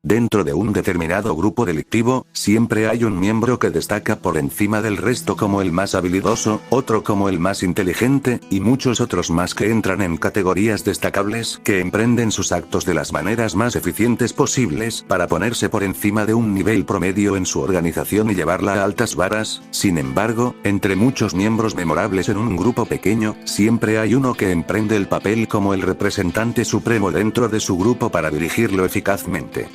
Dentro de un determinado grupo delictivo, siempre hay un miembro que destaca por encima del resto como el más habilidoso, otro como el más inteligente, y muchos otros más que entran en categorías destacables que emprenden sus actos de las maneras más eficientes posibles para ponerse por encima de un nivel promedio en su organización y llevarla a altas varas. Sin embargo, entre muchos miembros memorables en un grupo pequeño, siempre hay uno que emprende el papel como el representante supremo dentro de su grupo para dirigirlo eficazmente.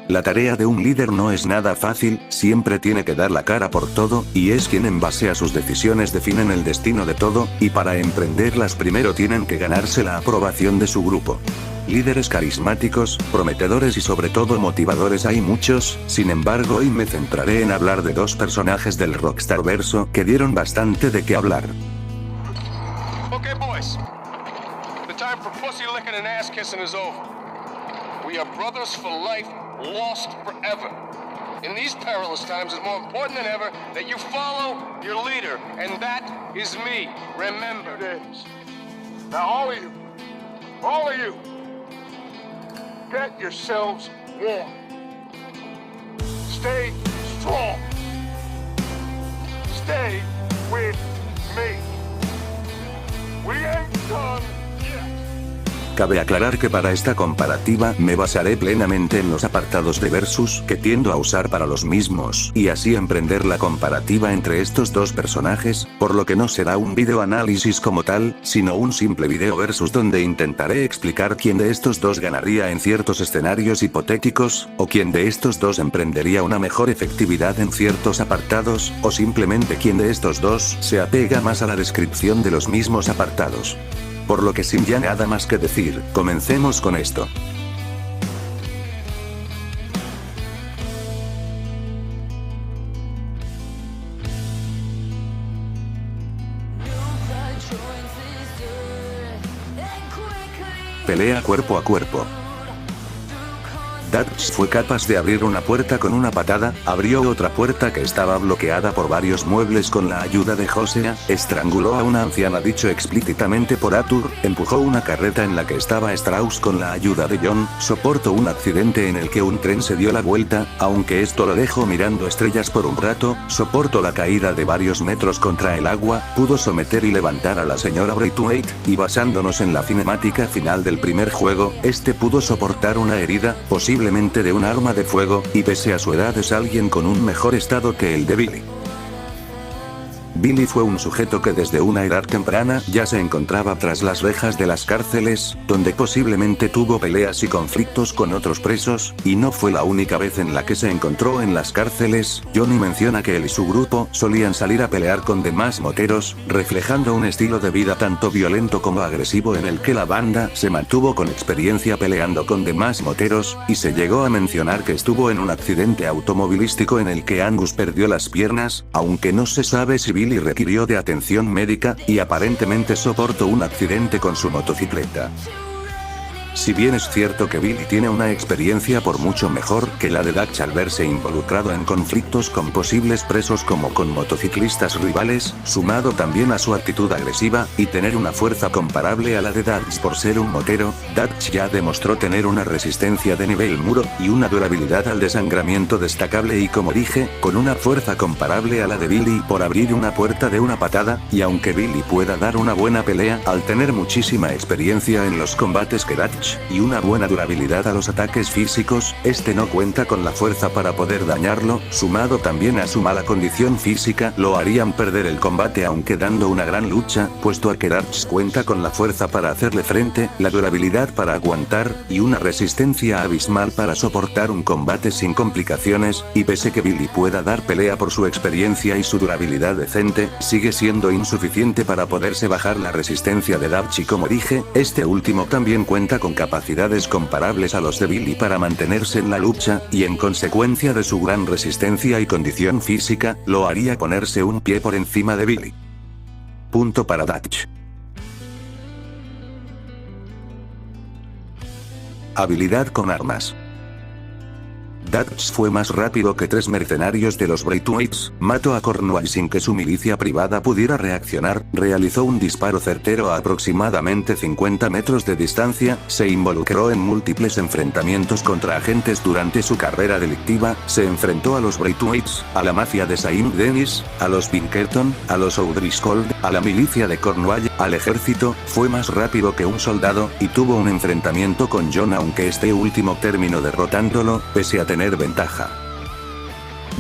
La tarea de un líder no es nada fácil, siempre tiene que dar la cara por todo, y es quien en base a sus decisiones definen el destino de todo, y para emprenderlas primero tienen que ganarse la aprobación de su grupo. Líderes carismáticos, prometedores y sobre todo motivadores hay muchos, sin embargo hoy me centraré en hablar de dos personajes del Rockstar verso que dieron bastante de qué hablar. Okay, boys. The time for pussy licking and ass kissing is over. We are brothers for life, lost forever. In these perilous times, it's more important than ever that you follow your leader, and that is me. Remember. It is. Now all of you, get yourselves warm. Stay strong. Stay with me. We ain't done yet. Cabe aclarar que para esta comparativa me basaré plenamente en los apartados de versus que tiendo a usar para los mismos y así emprender la comparativa entre estos dos personajes, por lo que no será un video análisis como tal, sino un simple video versus donde intentaré explicar quién de estos dos ganaría en ciertos escenarios hipotéticos, o quién de estos dos emprendería una mejor efectividad en ciertos apartados, o simplemente quién de estos dos se apega más a la descripción de los mismos apartados. Por lo que sin ya nada más que decir, comencemos con esto. Pelea cuerpo a cuerpo. Dutch fue capaz de abrir una puerta con una patada, abrió otra puerta que estaba bloqueada por varios muebles con la ayuda de Hosea, estranguló a una anciana dicho explícitamente por Arthur, empujó una carreta en la que estaba Strauss con la ayuda de John, soportó un accidente en el que un tren se dio la vuelta, aunque esto lo dejó mirando estrellas por un rato, soportó la caída de varios metros contra el agua, pudo someter y levantar a la señora Braithwaite, y basándonos en la cinemática final del primer juego, este pudo soportar una herida, posiblemente de un arma de fuego, y pese a su edad es alguien con un mejor estado que el de Billy. Billy fue un sujeto que desde una edad temprana ya se encontraba tras las rejas de las cárceles, donde posiblemente tuvo peleas y conflictos con otros presos, y no fue la única vez en la que se encontró en las cárceles. Johnny menciona que él y su grupo solían salir a pelear con demás moteros, reflejando un estilo de vida tanto violento como agresivo en el que la banda se mantuvo con experiencia peleando con demás moteros, y se llegó a mencionar que estuvo en un accidente automovilístico en el que Angus perdió las piernas, aunque no se sabe si Billy requirió de atención médica, y aparentemente soportó un accidente con su motocicleta. Si bien es cierto que Billy tiene una experiencia por mucho mejor que la de Dutch al verse involucrado en conflictos con posibles presos como con motociclistas rivales, sumado también a su actitud agresiva, y tener una fuerza comparable a la de Dutch por ser un motero, Dutch ya demostró tener una resistencia de nivel muro, y una durabilidad al desangramiento destacable y como dije, con una fuerza comparable a la de Billy por abrir una puerta de una patada, y aunque Billy pueda dar una buena pelea, al tener muchísima experiencia en los combates que Dutch, y una buena durabilidad a los ataques físicos, este no cuenta con la fuerza para poder dañarlo, sumado también a su mala condición física, lo harían perder el combate aunque dando una gran lucha, puesto a que Dutch cuenta con la fuerza para hacerle frente, la durabilidad para aguantar, y una resistencia abismal para soportar un combate sin complicaciones, y pese que Billy pueda dar pelea por su experiencia y su durabilidad decente, sigue siendo insuficiente para poderse bajar la resistencia de Dutch y como dije, este último también cuenta con capacidades comparables a los de Billy para mantenerse en la lucha, y en consecuencia de su gran resistencia y condición física, lo haría ponerse un pie por encima de Billy. Punto para Dutch. Habilidad con armas. Dutch fue más rápido que 3 mercenarios de los Braithwaites, mató a Cornwall sin que su milicia privada pudiera reaccionar, realizó un disparo certero a aproximadamente 50 metros de distancia, se involucró en múltiples enfrentamientos contra agentes durante su carrera delictiva, se enfrentó a los Braithwaites, a la mafia de Saint Denis, a los Pinkerton, a los O'Driscoll, a la milicia de Cornwall, al ejército, fue más rápido que un soldado, y tuvo un enfrentamiento con John aunque este último terminó derrotándolo, pese a tener ventaja.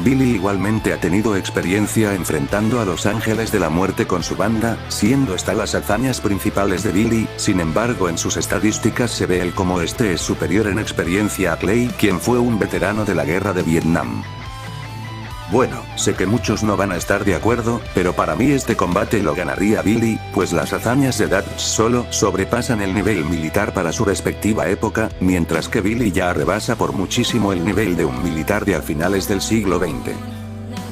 Billy igualmente ha tenido experiencia enfrentando a los Ángeles de la Muerte con su banda, siendo estas las hazañas principales de Billy, sin embargo en sus estadísticas se ve el como este es superior en experiencia a Clay, quien fue un veterano de la guerra de Vietnam. Bueno, sé que muchos no van a estar de acuerdo, pero para mí este combate lo ganaría Billy, pues las hazañas de Dutch solo sobrepasan el nivel militar para su respectiva época, mientras que Billy ya rebasa por muchísimo el nivel de un militar de a finales del siglo XX.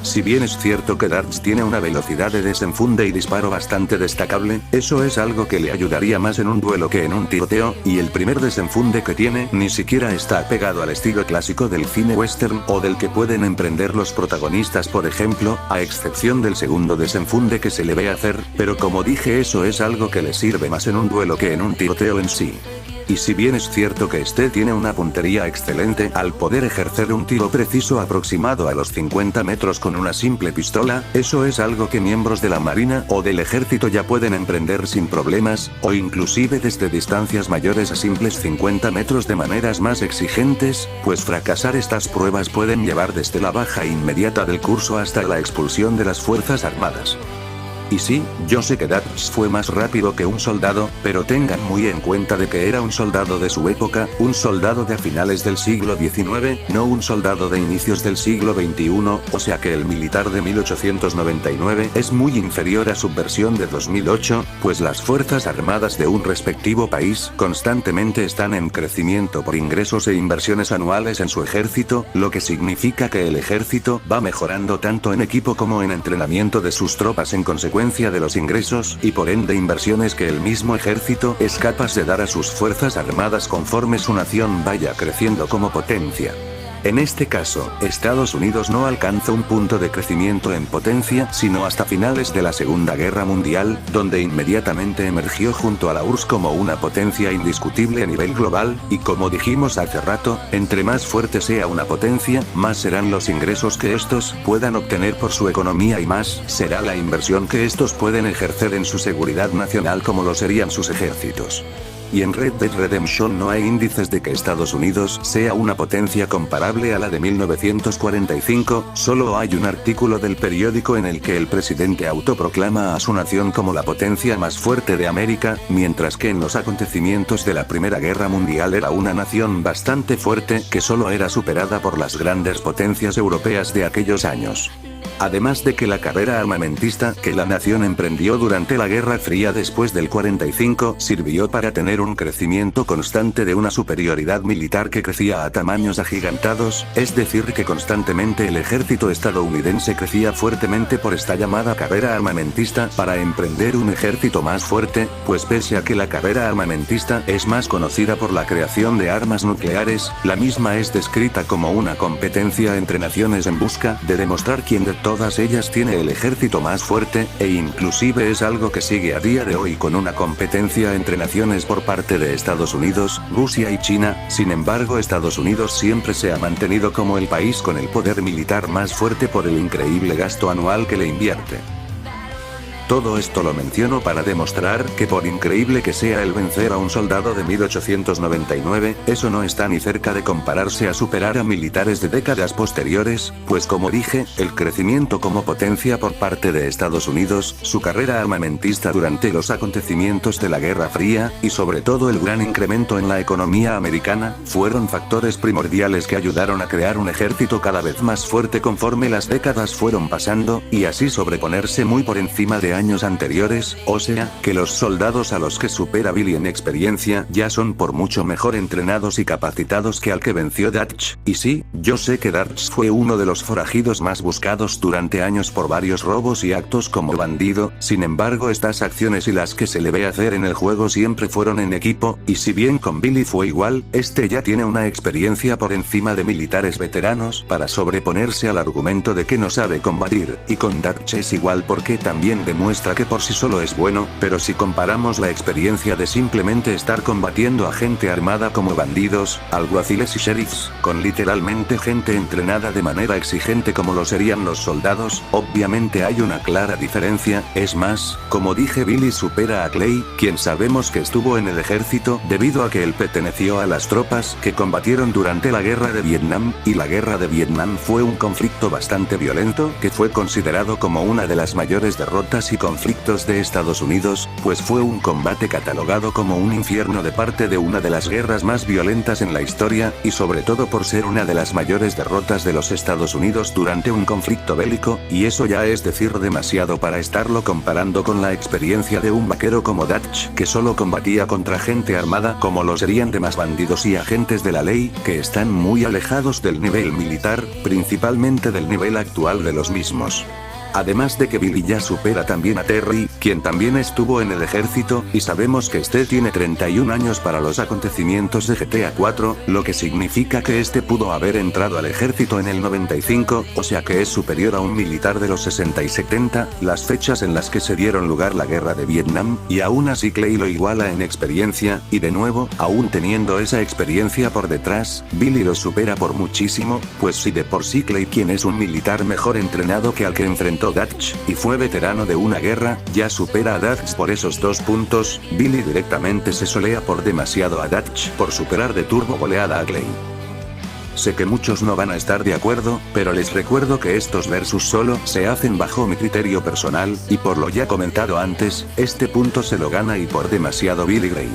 Si bien es cierto que Dutch tiene una velocidad de desenfunde y disparo bastante destacable, eso es algo que le ayudaría más en un duelo que en un tiroteo, y el primer desenfunde que tiene ni siquiera está pegado al estilo clásico del cine western o del que pueden emprender los protagonistas por ejemplo, a excepción del segundo desenfunde que se le ve hacer, pero como dije eso es algo que le sirve más en un duelo que en un tiroteo en sí. Y si bien es cierto que este tiene una puntería excelente al poder ejercer un tiro preciso aproximado a los 50 metros con una simple pistola, eso es algo que miembros de la Marina o del Ejército ya pueden emprender sin problemas, o inclusive desde distancias mayores a simples 50 metros de maneras más exigentes, pues fracasar estas pruebas pueden llevar desde la baja inmediata del curso hasta la expulsión de las Fuerzas Armadas. Y sí, yo sé que Dutch fue más rápido que un soldado, pero tengan muy en cuenta de que era un soldado de su época, un soldado de a finales del siglo XIX, no un soldado de inicios del siglo XXI, o sea que el militar de 1899 es muy inferior a su versión de 2008, pues las Fuerzas Armadas de un respectivo país constantemente están en crecimiento por ingresos e inversiones anuales en su ejército, lo que significa que el ejército va mejorando tanto en equipo como en entrenamiento de sus tropas en consecuencia de los ingresos y por ende inversiones que el mismo ejército es capaz de dar a sus fuerzas armadas conforme su nación vaya creciendo como potencia. En este caso, Estados Unidos no alcanza un punto de crecimiento en potencia sino hasta finales de la Segunda Guerra Mundial, donde inmediatamente emergió junto a la URSS como una potencia indiscutible a nivel global, y como dijimos hace rato, entre más fuerte sea una potencia, más serán los ingresos que estos puedan obtener por su economía y más será la inversión que estos pueden ejercer en su seguridad nacional como lo serían sus ejércitos. Y en Red Dead Redemption no hay índices de que Estados Unidos sea una potencia comparable a la de 1945, solo hay un artículo del periódico en el que el presidente autoproclama a su nación como la potencia más fuerte de América, mientras que en los acontecimientos de la Primera Guerra Mundial era una nación bastante fuerte que solo era superada por las grandes potencias europeas de aquellos años. Además de que la carrera armamentista que la nación emprendió durante la Guerra Fría después del 45 sirvió para tener un crecimiento constante de una superioridad militar que crecía a tamaños agigantados, es decir que constantemente el ejército estadounidense crecía fuertemente por esta llamada carrera armamentista para emprender un ejército más fuerte, pues pese a que la carrera armamentista es más conocida por la creación de armas nucleares, la misma es descrita como una competencia entre naciones en busca de demostrar quién de todas ellas tiene el ejército más fuerte, e inclusive es algo que sigue a día de hoy con una competencia entre naciones por parte de Estados Unidos, Rusia y China. Sin embargo, Estados Unidos siempre se ha mantenido como el país con el poder militar más fuerte por el increíble gasto anual que le invierte. Todo esto lo menciono para demostrar que por increíble que sea el vencer a un soldado de 1899, eso no está ni cerca de compararse a superar a militares de décadas posteriores, pues como dije, el crecimiento como potencia por parte de Estados Unidos, su carrera armamentista durante los acontecimientos de la Guerra Fría, y sobre todo el gran incremento en la economía americana, fueron factores primordiales que ayudaron a crear un ejército cada vez más fuerte conforme las décadas fueron pasando, y así sobreponerse muy por encima de años anteriores, o sea, que los soldados a los que supera Billy en experiencia ya son por mucho mejor entrenados y capacitados que al que venció Dutch. Y sí, yo sé que Dutch fue uno de los forajidos más buscados durante años por varios robos y actos como bandido, sin embargo estas acciones y las que se le ve hacer en el juego siempre fueron en equipo, y si bien con Billy fue igual, este ya tiene una experiencia por encima de militares veteranos para sobreponerse al argumento de que no sabe combatir, y con Dutch es igual porque también demuestra que por sí solo es bueno, pero si comparamos la experiencia de simplemente estar combatiendo a gente armada como bandidos, alguaciles y sheriffs, con literalmente gente entrenada de manera exigente como lo serían los soldados, obviamente hay una clara diferencia. Es más, como dije, Billy supera a Clay, quien sabemos que estuvo en el ejército debido a que él perteneció a las tropas que combatieron durante la guerra de Vietnam, y la guerra de Vietnam fue un conflicto bastante violento que fue considerado como una de las mayores derrotas y conflictos de Estados Unidos, pues fue un combate catalogado como un infierno de parte de una de las guerras más violentas en la historia, y sobre todo por ser una de las mayores derrotas de los Estados Unidos durante un conflicto bélico, y eso ya es decir demasiado para estarlo comparando con la experiencia de un vaquero como Dutch, que solo combatía contra gente armada como lo serían demás bandidos y agentes de la ley, que están muy alejados del nivel militar, principalmente del nivel actual de los mismos. Además de que Billy ya supera también a Terry, quien también estuvo en el ejército, y sabemos que este tiene 31 años para los acontecimientos de GTA 4, lo que significa que este pudo haber entrado al ejército en el 95, o sea que es superior a un militar de los 60 y 70, las fechas en las que se dieron lugar la guerra de Vietnam, y aún así Clay lo iguala en experiencia, y de nuevo, aún teniendo esa experiencia por detrás, Billy lo supera por muchísimo, pues si de por sí Clay, quien es un militar mejor entrenado que al que enfrentó Dutch, y fue veterano de una guerra, ya supera a Dutch por esos 2 puntos, Billy directamente se solea por demasiado a Dutch por superar de turbo goleada a Clay. Sé que muchos no van a estar de acuerdo, pero les recuerdo que estos versus solo se hacen bajo mi criterio personal, y por lo ya comentado antes, este punto se lo gana y por demasiado Billy Gray.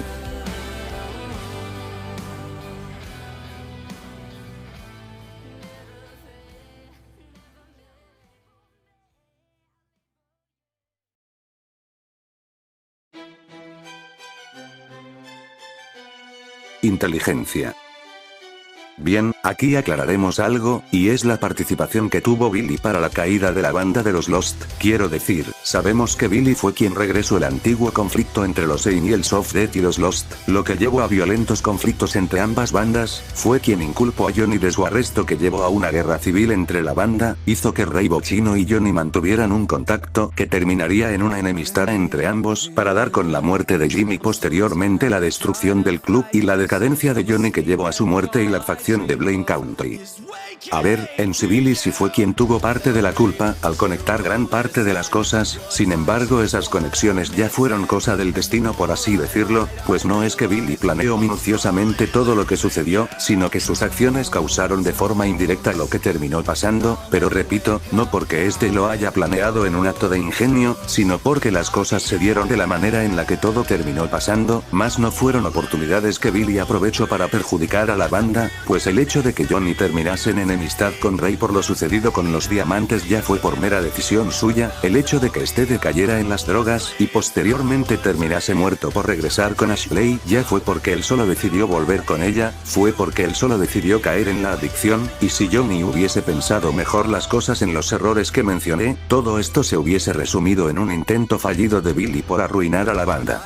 Inteligencia. Bien, aquí aclararemos algo, y es la participación que tuvo Billy para la caída de la banda de los Lost. Quiero decir, sabemos que Billy fue quien regresó el antiguo conflicto entre los Zane y el Soft Dead y los Lost, lo que llevó a violentos conflictos entre ambas bandas, fue quien inculpó a Johnny de su arresto que llevó a una guerra civil entre la banda, hizo que Ray Boccino y Johnny mantuvieran un contacto que terminaría en una enemistad entre ambos para dar con la muerte de Jimmy, posteriormente la destrucción del club y la decadencia de Johnny que llevó a su muerte y la facción de Blaine County. A ver, en sí Billy sí fue quien tuvo parte de la culpa al conectar gran parte de las cosas, sin embargo esas conexiones ya fueron cosa del destino por así decirlo, pues no es que Billy planeó minuciosamente todo lo que sucedió, sino que sus acciones causaron de forma indirecta lo que terminó pasando, pero repito, no porque este lo haya planeado en un acto de ingenio, sino porque las cosas se dieron de la manera en la que todo terminó pasando, más no fueron oportunidades que Billy aprovechó para perjudicar a la banda, pues el hecho de que Johnny terminase en enemistad con Ray por lo sucedido con los diamantes ya fue por mera decisión suya, el hecho de que este decayera en las drogas y posteriormente terminase muerto por regresar con Ashley ya fue porque él solo decidió volver con ella, fue porque él solo decidió caer en la adicción, y si Johnny hubiese pensado mejor las cosas en los errores que mencioné, todo esto se hubiese resumido en un intento fallido de Billy por arruinar a la banda.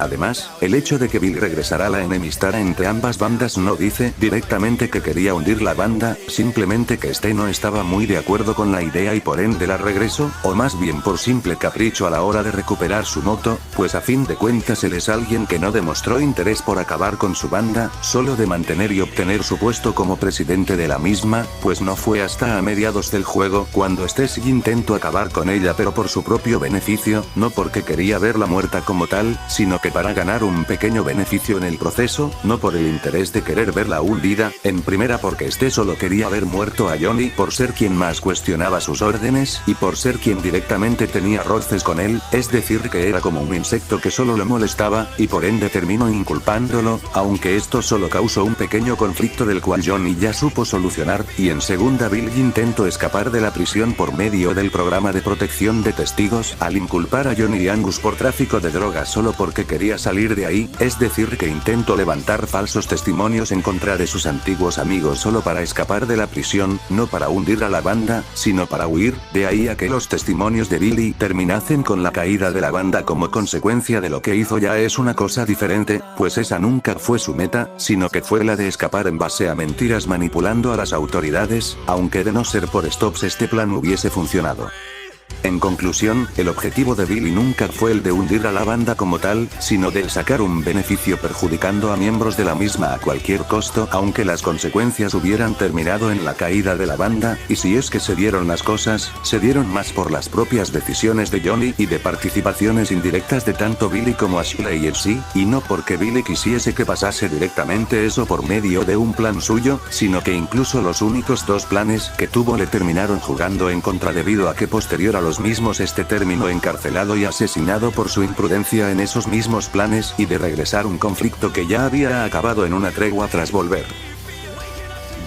Además, el hecho de que Bill regresara a la enemistad entre ambas bandas no dice directamente que quería hundir la banda, simplemente que este no estaba muy de acuerdo con la idea y por ende la regresó, o más bien por simple capricho a la hora de recuperar su moto, pues a fin de cuentas él es alguien que no demostró interés por acabar con su banda, solo de mantener y obtener su puesto como presidente de la misma, pues no fue hasta a mediados del juego cuando este sí intentó acabar con ella pero por su propio beneficio, no porque quería verla muerta como tal, sino que para ganar un pequeño beneficio en el proceso, no por el interés de querer verla hundida, en primera porque este solo quería ver muerto a Johnny por ser quien más cuestionaba sus órdenes, y por ser quien directamente tenía roces con él, es decir que era como un insecto que solo le molestaba, y por ende terminó inculpándolo, aunque esto solo causó un pequeño conflicto del cual Johnny ya supo solucionar, y en segunda Billy intentó escapar de la prisión por medio del programa de protección de testigos, al inculpar a Johnny y Angus por tráfico de drogas solo porque quería salir de ahí, es decir que intentó levantar falsos testimonios en contra de sus antiguos amigos solo para escapar de la prisión, no para hundir a la banda, sino para huir, de ahí a que los testimonios de Billy terminasen con la caída de la banda como consecuencia de lo que hizo ya es una cosa diferente, pues esa nunca fue su meta, sino que fue la de escapar en base a mentiras manipulando a las autoridades, aunque de no ser por Stops este plan hubiese funcionado. En conclusión, el objetivo de Billy nunca fue el de hundir a la banda como tal, sino de sacar un beneficio perjudicando a miembros de la misma a cualquier costo, aunque las consecuencias hubieran terminado en la caída de la banda, y si es que se dieron las cosas, se dieron más por las propias decisiones de Johnny y de participaciones indirectas de tanto Billy como Ashley en sí, y no porque Billy quisiese que pasase directamente eso por medio de un plan suyo, sino que incluso los únicos dos planes que tuvo le terminaron jugando en contra debido a que posterior a los mismos este terminó encarcelado y asesinado por su imprudencia en esos mismos planes y de regresar un conflicto que ya había acabado en una tregua tras volver.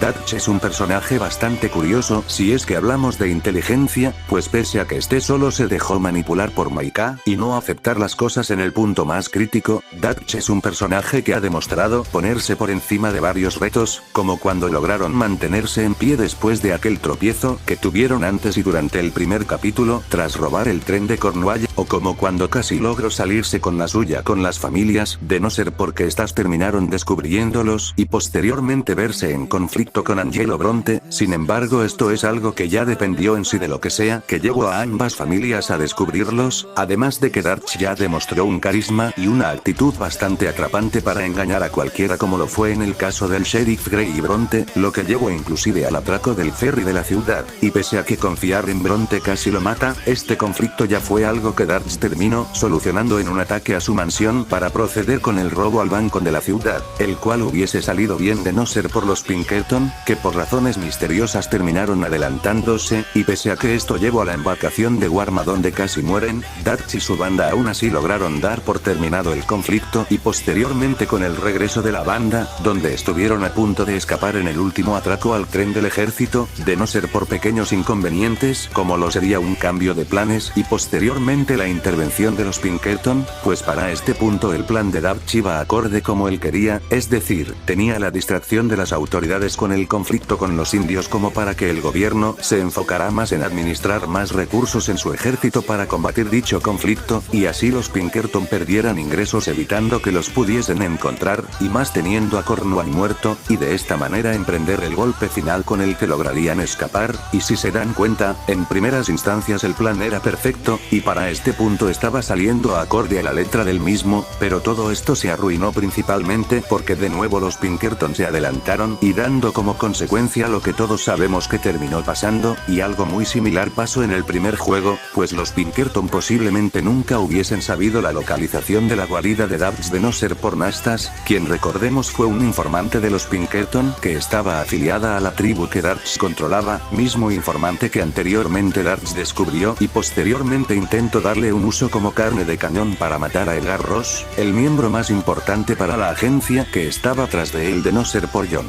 Dutch es un personaje bastante curioso si es que hablamos de inteligencia, pues pese a que este solo se dejó manipular por Maika y no aceptar las cosas en el punto más crítico, Dutch es un personaje que ha demostrado ponerse por encima de varios retos, como cuando lograron mantenerse en pie después de aquel tropiezo que tuvieron antes y durante el primer capítulo tras robar el tren de Cornwall, o como cuando casi logró salirse con la suya con las familias, de no ser porque estas terminaron descubriéndolos y posteriormente verse en conflicto con Angelo Bronte. Sin embargo, esto es algo que ya dependió en sí de lo que sea que llevó a ambas familias a descubrirlos, además de que Dutch ya demostró un carisma y una actitud bastante atrapante para engañar a cualquiera, como lo fue en el caso del sheriff Grey y Bronte, lo que llevó inclusive al atraco del ferry de la ciudad, y pese a que confiar en Bronte casi lo mata, este conflicto ya fue algo que Dutch terminó solucionando en un ataque a su mansión para proceder con el robo al banco de la ciudad, el cual hubiese salido bien de no ser por los Pinkerton, que por razones misteriosas terminaron adelantándose, y pese a que esto llevó a la embarcación de Warma donde casi mueren, Dutch y su banda aún así lograron dar por terminado el conflicto y posteriormente con el regreso de la banda, donde estuvieron a punto de escapar en el último atraco al tren del ejército, de no ser por pequeños inconvenientes como lo sería un cambio de planes y posteriormente la intervención de los Pinkerton, pues para este punto el plan de Dutch iba acorde como él quería, es decir, tenía la distracción de las autoridades con el conflicto con los indios como para que el gobierno se enfocara más en administrar más recursos en su ejército para combatir dicho conflicto, y así los Pinkerton perdieran ingresos evitando que los pudiesen encontrar, y más teniendo a Cornwall muerto, y de esta manera emprender el golpe final con el que lograrían escapar, y si se dan cuenta, en primeras instancias el plan era perfecto, y para este punto estaba saliendo acorde a la letra del mismo, pero todo esto se arruinó principalmente porque de nuevo los Pinkerton se adelantaron y dando como consecuencia lo que todos sabemos que terminó pasando, y algo muy similar pasó en el primer juego, pues los Pinkerton posiblemente nunca hubiesen sabido la localización de la guarida de Dutch de no ser por Nastas, quien recordemos fue un informante de los Pinkerton que estaba afiliada a la tribu que Dutch controlaba, mismo informante que anteriormente Dutch descubrió y posteriormente intentó darle un uso como carne de cañón para matar a Edgar Ross, el miembro más importante para la agencia que estaba tras de él de no ser por John.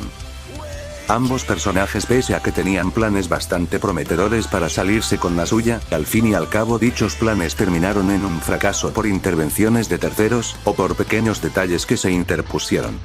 Ambos personajes, pese a que tenían planes bastante prometedores para salirse con la suya, al fin y al cabo dichos planes terminaron en un fracaso por intervenciones de terceros, o por pequeños detalles que se interpusieron.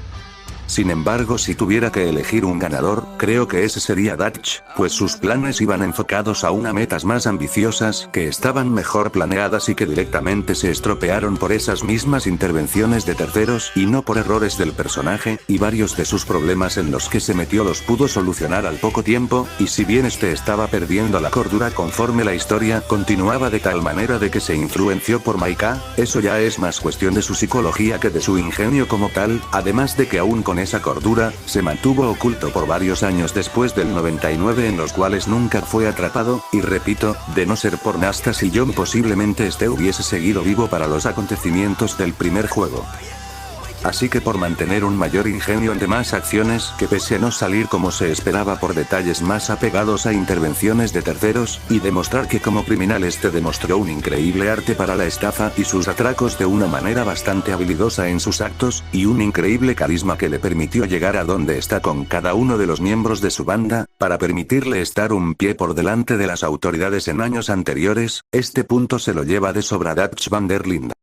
Sin embargo, si tuviera que elegir un ganador, creo que ese sería Dutch, pues sus planes iban enfocados a unas metas más ambiciosas, que estaban mejor planeadas y que directamente se estropearon por esas mismas intervenciones de terceros y no por errores del personaje, y varios de sus problemas en los que se metió los pudo solucionar al poco tiempo, y si bien este estaba perdiendo la cordura conforme la historia continuaba de tal manera de que se influenció por Maika, eso ya es más cuestión de su psicología que de su ingenio como tal, además de que aún con con esa cordura, se mantuvo oculto por varios años después del 99 en los cuales nunca fue atrapado, y repito, de no ser por Nastas y John posiblemente este hubiese seguido vivo para los acontecimientos del primer juego. Así que por mantener un mayor ingenio en demás acciones que pese a no salir como se esperaba por detalles más apegados a intervenciones de terceros, y demostrar que como criminal este demostró un increíble arte para la estafa y sus atracos de una manera bastante habilidosa en sus actos, y un increíble carisma que le permitió llegar a donde está con cada uno de los miembros de su banda, para permitirle estar un pie por delante de las autoridades en años anteriores, este punto se lo lleva de sobra Dutch van der Linde.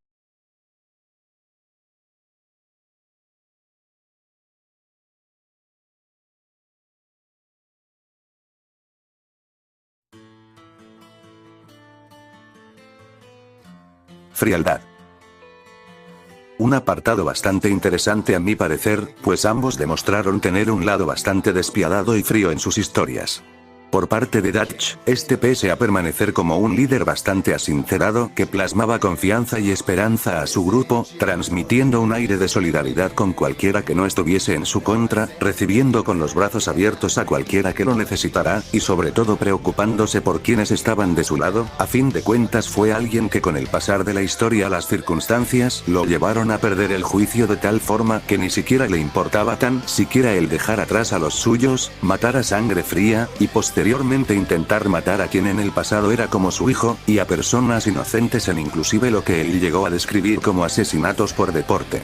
Frialdad. Un apartado bastante interesante a mi parecer, pues ambos demostraron tener un lado bastante despiadado y frío en sus historias. Por parte de Dutch, este pese a permanecer como un líder bastante asincerado que plasmaba confianza y esperanza a su grupo, transmitiendo un aire de solidaridad con cualquiera que no estuviese en su contra, recibiendo con los brazos abiertos a cualquiera que lo necesitara, y sobre todo preocupándose por quienes estaban de su lado, a fin de cuentas fue alguien que con el pasar de la historia las circunstancias lo llevaron a perder el juicio de tal forma que ni siquiera le importaba tan siquiera el dejar atrás a los suyos, matar a sangre fría, y posteriormente intentar matar a quien en el pasado era como su hijo, y a personas inocentes en inclusive lo que él llegó a describir como asesinatos por deporte.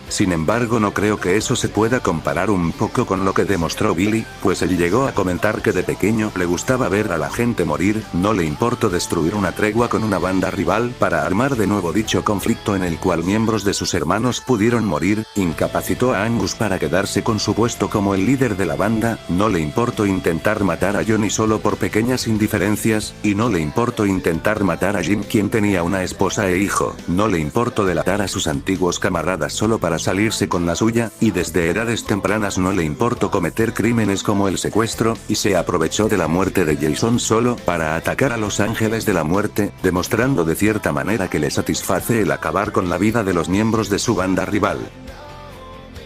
Sin embargo, no creo que eso se pueda comparar un poco con lo que demostró Billy, pues él llegó a comentar que de pequeño le gustaba ver a la gente morir, no le importó destruir una tregua con una banda rival para armar de nuevo dicho conflicto en el cual miembros de sus hermanos pudieron morir, incapacitó a Angus para quedarse con su puesto como el líder de la banda, no le importó intentar matar a Johnny solo por pequeñas indiferencias, y no le importó intentar matar a Jim quien tenía una esposa e hijo, no le importó delatar a sus antiguos camaradas solo para salirse con la suya, y desde edades tempranas no le importó cometer crímenes como el secuestro, y se aprovechó de la muerte de Jason solo para atacar a los Ángeles de la Muerte, demostrando de cierta manera que le satisface el acabar con la vida de los miembros de su banda rival.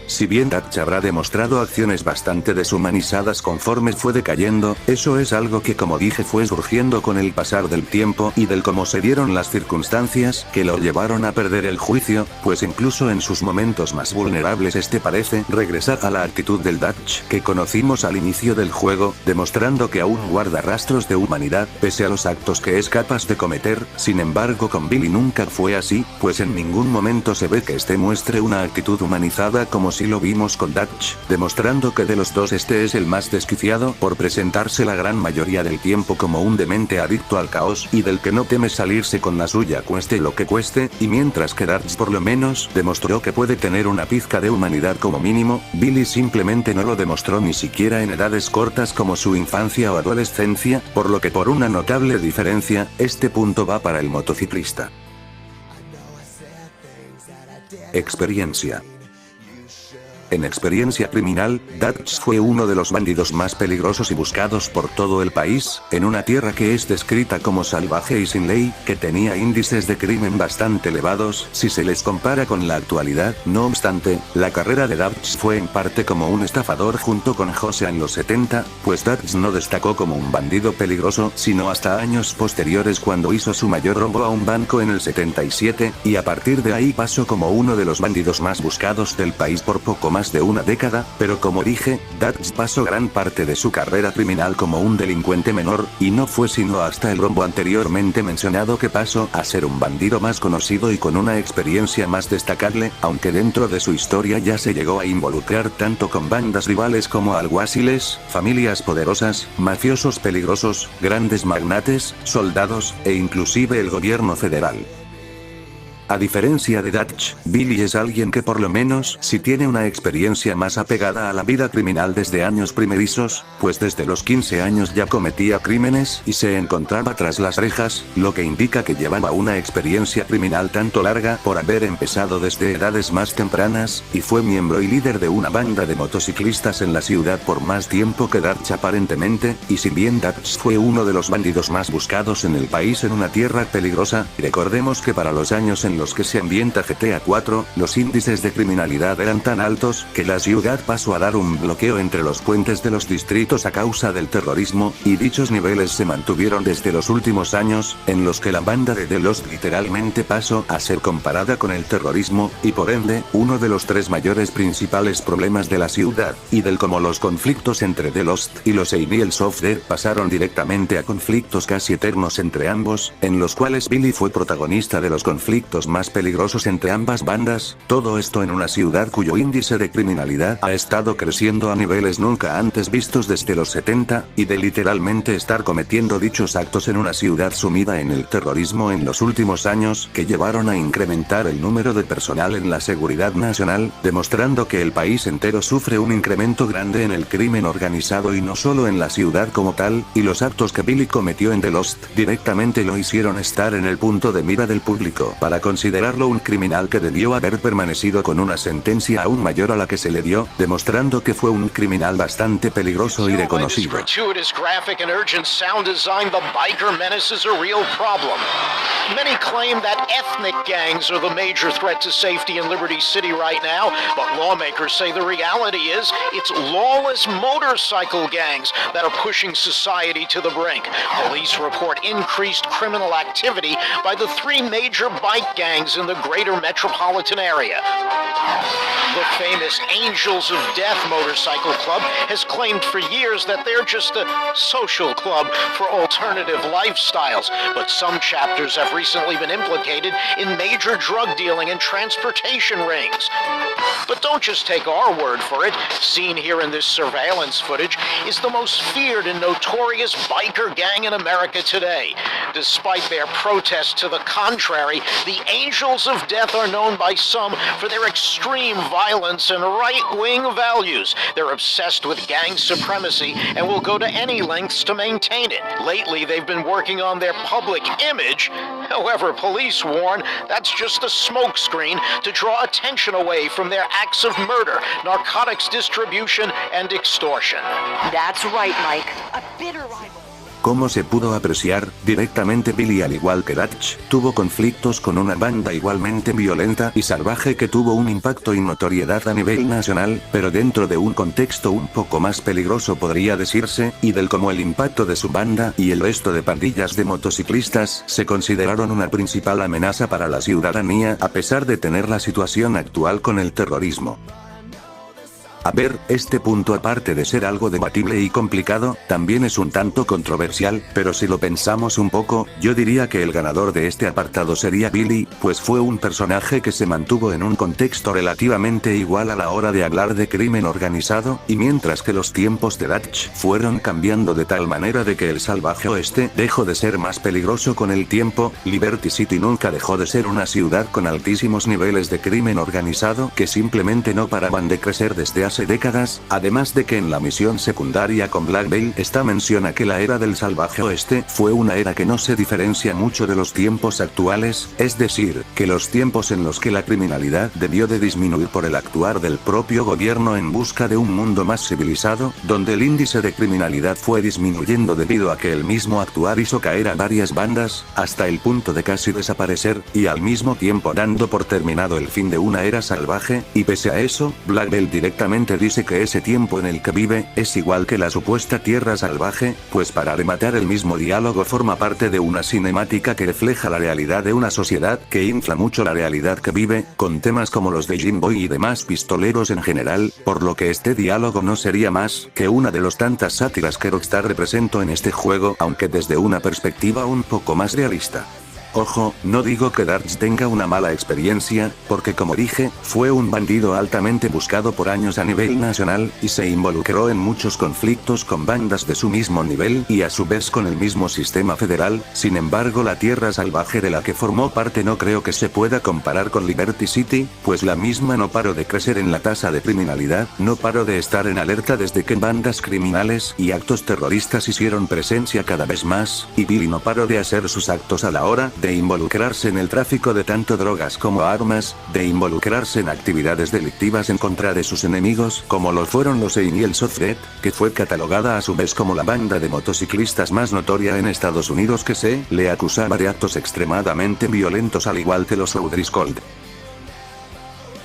Si bien Dutch habrá demostrado acciones bastante deshumanizadas conforme fue decayendo, eso es algo que como dije fue surgiendo con el pasar del tiempo y del cómo se dieron las circunstancias que lo llevaron a perder el juicio, pues incluso en sus momentos más vulnerables este parece regresar a la actitud del Dutch que conocimos al inicio del juego, demostrando que aún guarda rastros de humanidad, pese a los actos que es capaz de cometer. Sin embargo, con Billy nunca fue así, pues en ningún momento se ve que este muestre una actitud humanizada como si lo vimos con Dutch, demostrando que de los dos este es el más desquiciado por presentarse la gran mayoría del tiempo como un demente adicto al caos y del que no teme salirse con la suya cueste lo que cueste, y mientras que Dutch por lo menos demostró que puede tener una pizca de humanidad como mínimo, Billy simplemente no lo demostró ni siquiera en edades cortas como su infancia o adolescencia, por lo que por una notable diferencia, este punto va para el motociclista. Experiencia. En experiencia criminal, Dutch fue uno de los bandidos más peligrosos y buscados por todo el país, en una tierra que es descrita como salvaje y sin ley, que tenía índices de crimen bastante elevados si se les compara con la actualidad. No obstante, la carrera de Dutch fue en parte como un estafador junto con Jose en los 70, pues Dutch no destacó como un bandido peligroso sino hasta años posteriores cuando hizo su mayor robo a un banco en el 77, y a partir de ahí pasó como uno de los bandidos más buscados del país por poco más de una década, pero como dije, Dutch pasó gran parte de su carrera criminal como un delincuente menor, y no fue sino hasta el robo anteriormente mencionado que pasó a ser un bandido más conocido y con una experiencia más destacable, aunque dentro de su historia ya se llegó a involucrar tanto con bandas rivales como alguaciles, familias poderosas, mafiosos peligrosos, grandes magnates, soldados, e inclusive el gobierno federal. A diferencia de Dutch, Billy es alguien que por lo menos sí tiene una experiencia más apegada a la vida criminal desde años primerizos, pues desde los 15 años ya cometía crímenes y se encontraba tras las rejas, lo que indica que llevaba una experiencia criminal tanto larga por haber empezado desde edades más tempranas, y fue miembro y líder de una banda de motociclistas en la ciudad por más tiempo que Dutch aparentemente, y si bien Dutch fue uno de los bandidos más buscados en el país en una tierra peligrosa, recordemos que para los años en en los que se ambienta GTA 4, los índices de criminalidad eran tan altos, que la ciudad pasó a dar un bloqueo entre los puentes de los distritos a causa del terrorismo, y dichos niveles se mantuvieron desde los últimos años, en los que la banda de The Lost literalmente pasó a ser comparada con el terrorismo, y por ende, uno de los tres mayores principales problemas de la ciudad, y del cómo los conflictos entre The Lost y los Angels of Death pasaron directamente a conflictos casi eternos entre ambos, en los cuales Billy fue protagonista de los conflictos más peligrosos entre ambas bandas, todo esto en una ciudad cuyo índice de criminalidad ha estado creciendo a niveles nunca antes vistos desde los 70, y de literalmente estar cometiendo dichos actos en una ciudad sumida en el terrorismo en los últimos años, que llevaron a incrementar el número de personal en la seguridad nacional, demostrando que el país entero sufre un incremento grande en el crimen organizado y no solo en la ciudad como tal, y los actos que Billy cometió en The Lost directamente lo hicieron estar en el punto de mira del público para considerarlo un criminal que debió haber permanecido con una sentencia aún mayor a la que se le dio, demostrando que fue un criminal bastante peligroso y reconocido. Many claim that ethnic gangs are the major threat to safety in Liberty City right now, but lawmakers say the reality is it's lawless motorcycle gangs that are pushing society to the brink. Police report increased criminal activity by the three major bike gangs in the greater metropolitan area. The famous Angels of Death motorcycle club has claimed for years that they're just a social club for alternative lifestyles, but some chapters have recently been implicated in major drug dealing and transportation rings. But don't just take our word for it. Seen here in this surveillance footage is the most feared and notorious biker gang in America today. Despite their protests to the contrary, the Angels of Death are known by some for their extreme violence and right-wing values. They're obsessed with gang supremacy and will go to any lengths to maintain it. Lately, they've been working on their public image. However, police warn that's just a smokescreen to draw attention away from their acts of murder, narcotics distribution, and extortion. That's right, Mike. A bitter rival. Como se pudo apreciar, directamente Billy, al igual que Dutch, tuvo conflictos con una banda igualmente violenta y salvaje que tuvo un impacto y notoriedad a nivel nacional, pero dentro de un contexto un poco más peligroso podría decirse, y del cómo el impacto de su banda y el resto de pandillas de motociclistas se consideraron una principal amenaza para la ciudadanía a pesar de tener la situación actual con el terrorismo. A ver, este punto, aparte de ser algo debatible y complicado, también es un tanto controversial, pero si lo pensamos un poco, yo diría que el ganador de este apartado sería Billy, pues fue un personaje que se mantuvo en un contexto relativamente igual a la hora de hablar de crimen organizado, y mientras que los tiempos de Dutch fueron cambiando de tal manera de que el salvaje oeste dejó de ser más peligroso con el tiempo, Liberty City nunca dejó de ser una ciudad con altísimos niveles de crimen organizado que simplemente no paraban de crecer desde hace décadas, además de que en la misión secundaria con Black Veil esta menciona que la era del salvaje oeste fue una era que no se diferencia mucho de los tiempos actuales, es decir, que los tiempos en los que la criminalidad debió de disminuir por el actuar del propio gobierno en busca de un mundo más civilizado, donde el índice de criminalidad fue disminuyendo debido a que el mismo actuar hizo caer a varias bandas, hasta el punto de casi desaparecer, y al mismo tiempo dando por terminado el fin de una era salvaje, y pese a eso, Black Veil directamente dice que ese tiempo en el que vive es igual que la supuesta tierra salvaje, pues para rematar el mismo diálogo forma parte de una cinemática que refleja la realidad de una sociedad que infla mucho la realidad que vive, con temas como los de Jim Boy y demás pistoleros en general, por lo que este diálogo no sería más que una de las tantas sátiras que Rockstar representó en este juego, aunque desde una perspectiva un poco más realista. Ojo, no digo que Dutch tenga una mala experiencia, porque como dije, fue un bandido altamente buscado por años a nivel nacional, y se involucró en muchos conflictos con bandas de su mismo nivel y a su vez con el mismo sistema federal. Sin embargo, la tierra salvaje de la que formó parte no creo que se pueda comparar con Liberty City, pues la misma no paró de crecer en la tasa de criminalidad, no paró de estar en alerta desde que bandas criminales y actos terroristas hicieron presencia cada vez más, y Billy no paró de hacer sus actos a la hora de involucrarse en el tráfico de tanto drogas como armas, de involucrarse en actividades delictivas en contra de sus enemigos como lo fueron los Ain y el Sofred, que fue catalogada a su vez como la banda de motociclistas más notoria en Estados Unidos que se le acusaba de actos extremadamente violentos al igual que los O'Driscoll.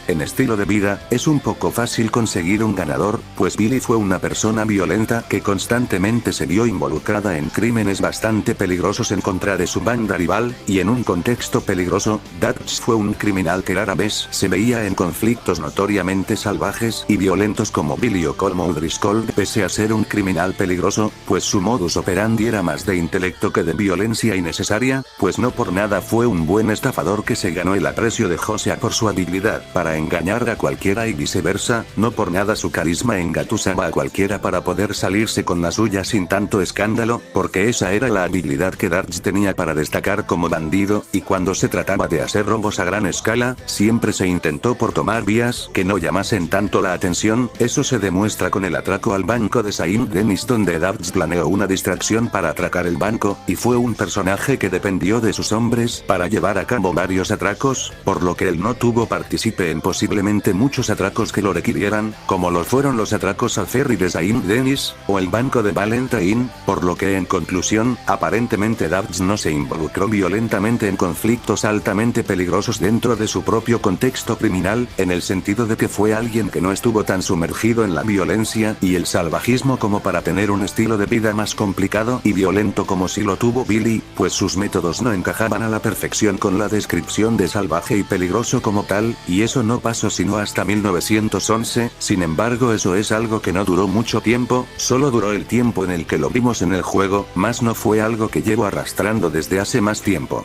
En estilo de vida, es un poco fácil conseguir un ganador, pues Billy fue una persona violenta que constantemente se vio involucrada en crímenes bastante peligrosos en contra de su banda rival, y en un contexto peligroso, Dutch fue un criminal que rara vez se veía en conflictos notoriamente salvajes y violentos como Billy o Colm O'Driscoll, pese a ser un criminal peligroso, pues su modus operandi era más de intelecto que de violencia innecesaria, pues no por nada fue un buen estafador que se ganó el aprecio de Hosea por su habilidad para engañar a cualquiera y viceversa, no por nada su carisma engatusaba a cualquiera para poder salirse con la suya sin tanto escándalo, porque esa era la habilidad que Dutch tenía para destacar como bandido, y cuando se trataba de hacer robos a gran escala, siempre se intentó por tomar vías que no llamasen tanto la atención. Eso se demuestra con el atraco al banco de Saint Denis, donde Dutch planeó una distracción para atracar el banco, y fue un personaje que dependió de sus hombres para llevar a cabo varios atracos, por lo que él no tuvo partícipe en posiblemente muchos atracos que lo requirieran, como lo fueron los atracos al ferry de Saint Denis, o el banco de Valentine, por lo que en conclusión, aparentemente Dutch no se involucró violentamente en conflictos altamente peligrosos dentro de su propio contexto criminal, en el sentido de que fue alguien que no estuvo tan sumergido en la violencia y el salvajismo como para tener un estilo de vida más complicado y violento como si lo tuvo Billy, pues sus métodos no encajaban a la perfección con la descripción de salvaje y peligroso como tal, y eso no pasó sino hasta 1911, sin embargo eso es algo que no duró mucho tiempo, solo duró el tiempo en el que lo vimos en el juego, más no fue algo que llevo arrastrando desde hace más tiempo.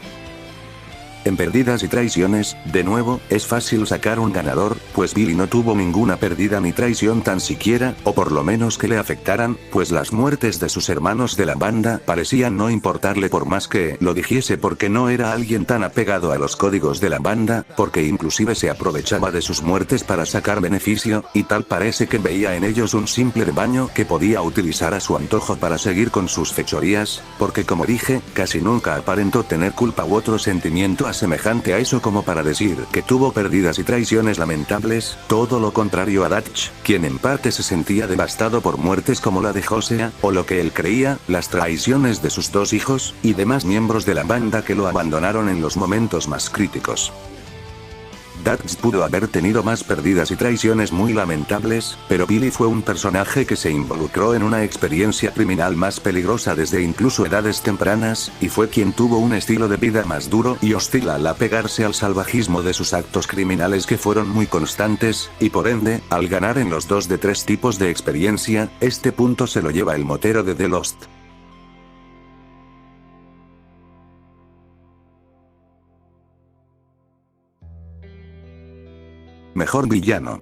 En pérdidas y traiciones, de nuevo, es fácil sacar un ganador, pues Billy no tuvo ninguna pérdida ni traición tan siquiera, o por lo menos que le afectaran, pues las muertes de sus hermanos de la banda parecían no importarle por más que lo dijese, porque no era alguien tan apegado a los códigos de la banda, porque inclusive se aprovechaba de sus muertes para sacar beneficio, y tal parece que veía en ellos un simple rebaño que podía utilizar a su antojo para seguir con sus fechorías, porque como dije, casi nunca aparentó tener culpa u otro sentimiento semejante a eso como para decir que tuvo pérdidas y traiciones lamentables, todo lo contrario a Dutch, quien en parte se sentía devastado por muertes como la de Hosea, o lo que él creía, las traiciones de sus dos hijos, y demás miembros de la banda que lo abandonaron en los momentos más críticos. Dutch pudo haber tenido más pérdidas y traiciones muy lamentables, pero Billy fue un personaje que se involucró en una experiencia criminal más peligrosa desde incluso edades tempranas, y fue quien tuvo un estilo de vida más duro y hostil al apegarse al salvajismo de sus actos criminales que fueron muy constantes, y por ende, al ganar en los 2 de 3 tipos de experiencia, este punto se lo lleva el motero de The Lost. Mejor villano.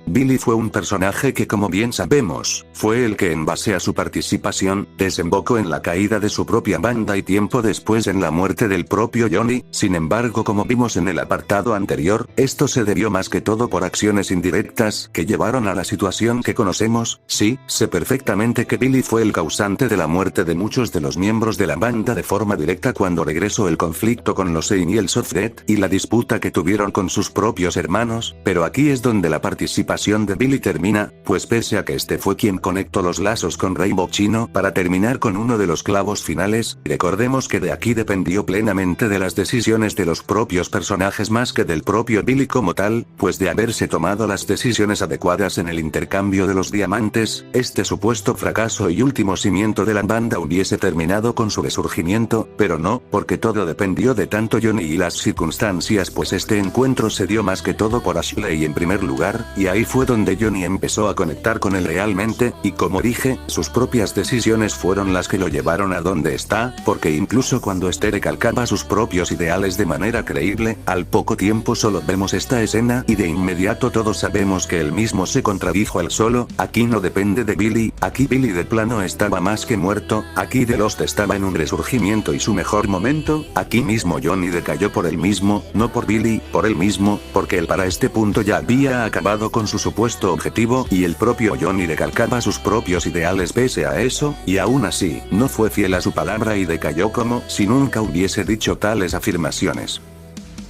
Billy fue un personaje que, como bien sabemos, fue el que en base a su participación, desembocó en la caída de su propia banda y tiempo después en la muerte del propio Johnny. Sin embargo, como vimos en el apartado anterior, esto se debió más que todo por acciones indirectas que llevaron a la situación que conocemos. Sí, sé perfectamente que Billy fue el causante de la muerte de muchos de los miembros de la banda de forma directa cuando regresó el conflicto con los Ain y el Sofred, y la disputa que tuvieron con sus propios hermanos, pero aquí es donde la participación de Billy termina, pues pese a que este fue quien conectó los lazos con Rainbow Chino para terminar con uno de los clavos finales, recordemos que de aquí dependió plenamente de las decisiones de los propios personajes más que del propio Billy como tal, pues de haberse tomado las decisiones adecuadas en el intercambio de los diamantes, este supuesto fracaso y último cimiento de la banda hubiese terminado con su resurgimiento, pero no, porque todo dependió de tanto Johnny y las circunstancias, pues este encuentro se dio más que todo por Ashley en primer lugar, y ahí fue donde Johnny empezó a conectar con él realmente, y como dije, sus propias decisiones fueron las que lo llevaron a donde está, porque incluso cuando este recalcaba sus propios ideales de manera creíble, al poco tiempo solo vemos esta escena y de inmediato todos sabemos que él mismo se contradijo él solo. Aquí no depende de Billy, aquí Billy de plano estaba más que muerto, aquí The Lost estaba en un resurgimiento y su mejor momento, aquí mismo Johnny decayó por él mismo, no por Billy, por él mismo, porque él para este punto ya había acabado con su supuesto objetivo y el propio Johnny recalcaba sus propios ideales pese a eso, y aún así, no fue fiel a su palabra y decayó como si nunca hubiese dicho tales afirmaciones.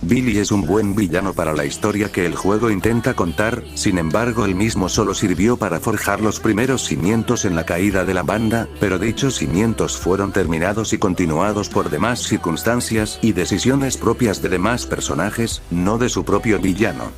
Billy es un buen villano para la historia que el juego intenta contar, sin embargo el mismo solo sirvió para forjar los primeros cimientos en la caída de la banda, pero dichos cimientos fueron terminados y continuados por demás circunstancias y decisiones propias de demás personajes, no de su propio villano.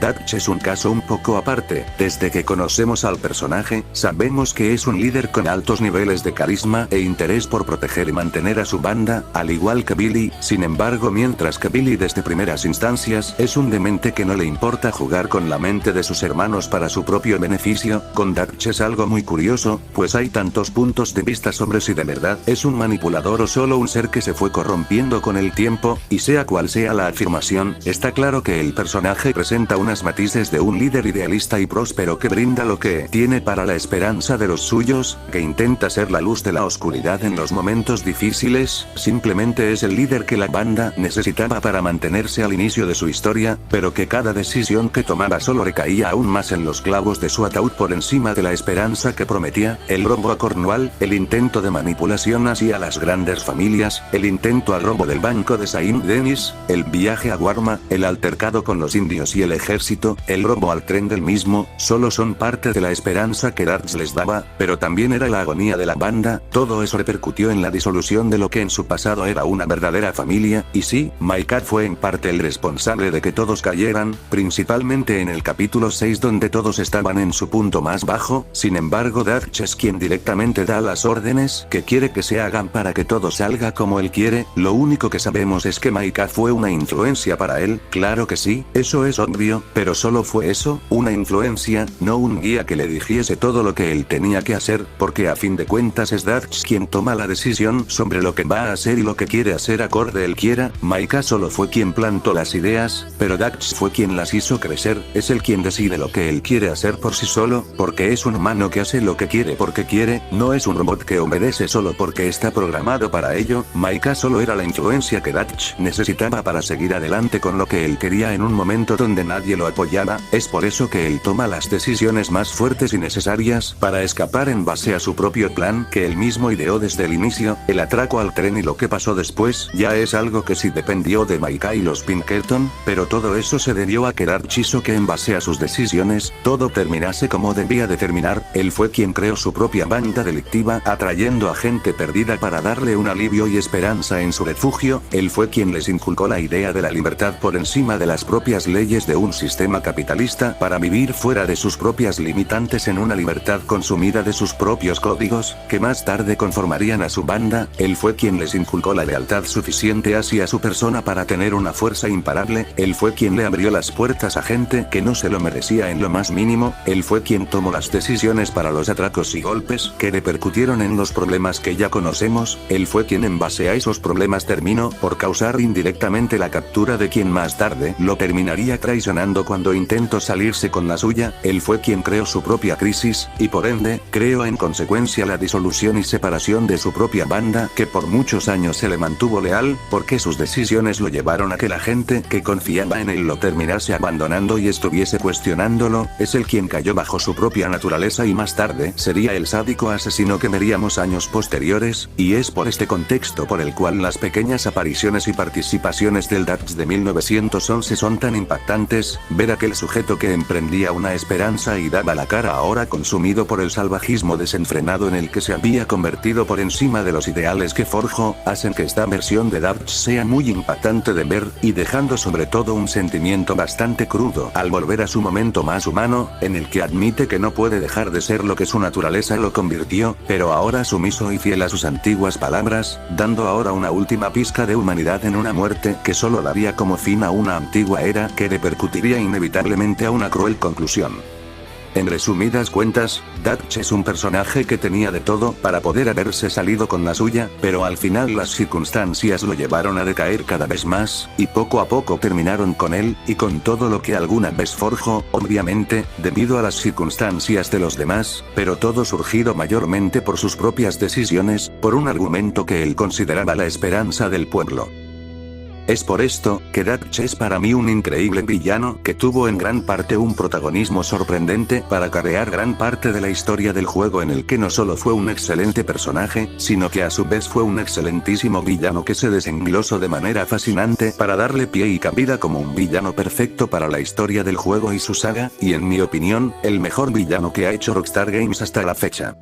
Dutch es un caso un poco aparte. Desde que conocemos al personaje, sabemos que es un líder con altos niveles de carisma e interés por proteger y mantener a su banda, al igual que Billy. Sin embargo, mientras que Billy desde primeras instancias es un demente que no le importa jugar con la mente de sus hermanos para su propio beneficio, con Dutch es algo muy curioso, pues hay tantos puntos de vista sobre si de verdad es un manipulador o solo un ser que se fue corrompiendo con el tiempo, y sea cual sea la afirmación, está claro que el personaje presenta unas matices de un líder idealista y próspero que brinda lo que tiene para la esperanza de los suyos, que intenta ser la luz de la oscuridad en los momentos difíciles. Simplemente es el líder que la banda necesitaba para mantenerse al inicio de su historia, pero que cada decisión que tomaba solo recaía aún más en los clavos de su ataúd por encima de la esperanza que prometía. El robo a Cornwall, el intento de manipulación hacia las grandes familias, el intento al robo del banco de Saint Denis, el viaje a Warma, el altercado con los indios y el ejército, el robo al tren del mismo, solo son parte de la esperanza que Dutch les daba, pero también era la agonía de la banda. Todo eso repercutió en la disolución de lo que en su pasado era una verdadera familia, y sí, Micah fue en parte el responsable de que todos cayeran, principalmente en el capítulo 6 donde todos estaban en su punto más bajo. Sin embargo, Dutch es quien directamente da las órdenes que quiere que se hagan para que todo salga como él quiere. Lo único que sabemos es que Micah fue una influencia para él, claro que sí, eso es obvio, pero solo fue eso, una influencia, no un guía que le dijese todo lo que él tenía que hacer, porque a fin de cuentas es Dutch quien toma la decisión sobre lo que va a hacer y lo que quiere hacer acorde él quiera. Micah solo fue quien plantó las ideas, pero Dutch fue quien las hizo crecer. Es él quien decide lo que él quiere hacer por sí solo, porque es un humano que hace lo que quiere porque quiere, no es un robot que obedece solo porque está programado para ello. Micah solo era la influencia que Dutch necesitaba para seguir adelante con lo que él quería en un momento donde nadie lo apoyaba. Es por eso que él toma las decisiones más fuertes y necesarias para escapar en base a su propio plan que él mismo ideó desde el inicio. El atraco al tren y lo que pasó después ya es algo que sí dependió de Micah y los Pinkerton, pero todo eso se debió a que Dutch hizo que en base a sus decisiones, todo terminase como debía de terminar. Él fue quien creó su propia banda delictiva, atrayendo a gente perdida para darle un alivio y esperanza en su refugio. Él fue quien les inculcó la idea de la libertad por encima de las propias leyes de un sistema capitalista, para vivir fuera de sus propias limitantes en una libertad consumida de sus propios códigos, que más tarde conformarían a su banda. Él fue quien les inculcó la lealtad suficiente hacia su persona para tener una fuerza imparable. Él fue quien le abrió las puertas a gente que no se lo merecía en lo más mínimo. Él fue quien tomó las decisiones para los atracos y golpes que repercutieron en los problemas que ya conocemos. Él fue quien en base a esos problemas terminó por causar indirectamente la captura de quien más tarde lo terminaría traicionando cuando intentó salirse con la suya. Él fue quien creó su propia crisis, y por ende, creó en consecuencia la disolución y separación de su propia banda, que por muchos años se le mantuvo leal, porque sus decisiones lo llevaron a que la gente que confiaba en él lo terminase abandonando y estuviese cuestionándolo. Es él quien cayó bajo su propia naturaleza y más tarde sería el sádico asesino que veríamos años posteriores, y es por este contexto por el cual las pequeñas apariciones y participaciones del Dutch de 1911 son tan impactantes. Ver aquel sujeto que emprendía una esperanza y daba la cara ahora consumido por el salvajismo desenfrenado en el que se había convertido por encima de los ideales que forjó, hacen que esta versión de Dutch sea muy impactante de ver, y dejando sobre todo un sentimiento bastante crudo al volver a su momento más humano, en el que admite que no puede dejar de ser lo que su naturaleza lo convirtió, pero ahora sumiso y fiel a sus antiguas palabras, dando ahora una última pizca de humanidad en una muerte que solo daría como fin a una antigua era que repercutiría inevitablemente a una cruel conclusión. En resumidas cuentas, Dutch es un personaje que tenía de todo para poder haberse salido con la suya, pero al final las circunstancias lo llevaron a decaer cada vez más, y poco a poco terminaron con él, y con todo lo que alguna vez forjó, obviamente, debido a las circunstancias de los demás, pero todo surgido mayormente por sus propias decisiones, por un argumento que él consideraba la esperanza del pueblo. Es por esto, que Dutch es para mí un increíble villano que tuvo en gran parte un protagonismo sorprendente para acarrear gran parte de la historia del juego, en el que no solo fue un excelente personaje, sino que a su vez fue un excelentísimo villano que se desenglosó de manera fascinante para darle pie y cabida como un villano perfecto para la historia del juego y su saga, y en mi opinión, el mejor villano que ha hecho Rockstar Games hasta la fecha.